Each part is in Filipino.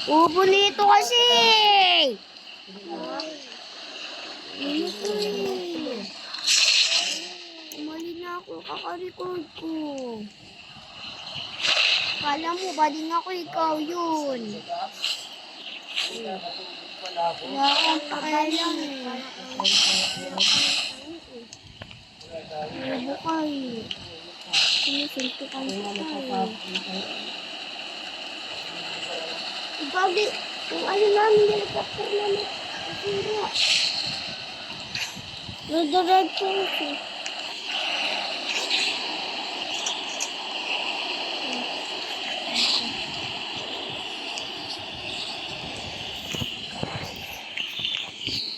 Ubulito kasi. Mali na ako, kaka-record ko. Kala mo, bading ako, ikaw yun. Wala akong pakialam eh. Bukay. Sinusuntukan ko tayo. Ibagi, kung ano namin helicopter namin. Nasira. Nadiretso ko.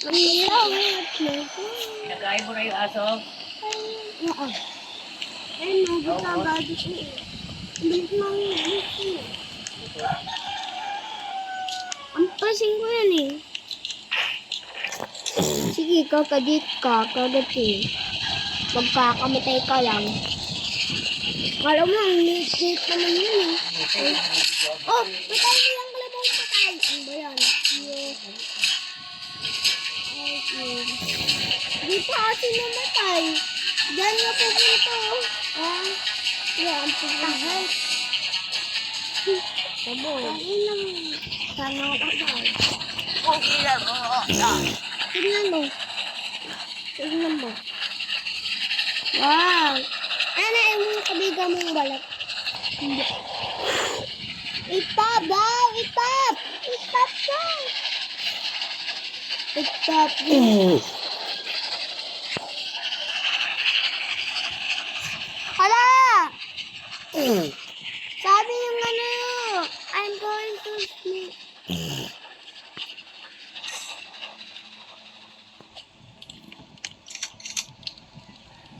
Ang ilaw, Nakain mo na yung aso? oo. Ayun, nagkabado ko eh. Bilis mo ang bilis mo. Ang pasing ko yan eh. Sige, kakadit ka, kagati. Magkakamatay ka lang. Kala mo, ang late naman yun eh. Oh, patay mo yung kalabaw patay. Ano ba yan? Di pa kasi namatay. Diyan nga po dito. Ah, yan, pagkahay. Sabo. Sana ako ba? Okay lang mo. Tignan mo. Tignan mo. Wow. Ano yung mga kabiga mong balat? Hindi. Itap daw! Itap! Itap daw! Itap daw! Hala! Sabi yung ano, I'm going to sleep.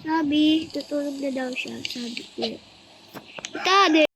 Sabi, tutulog na daw siya. Sabi ko. Ito,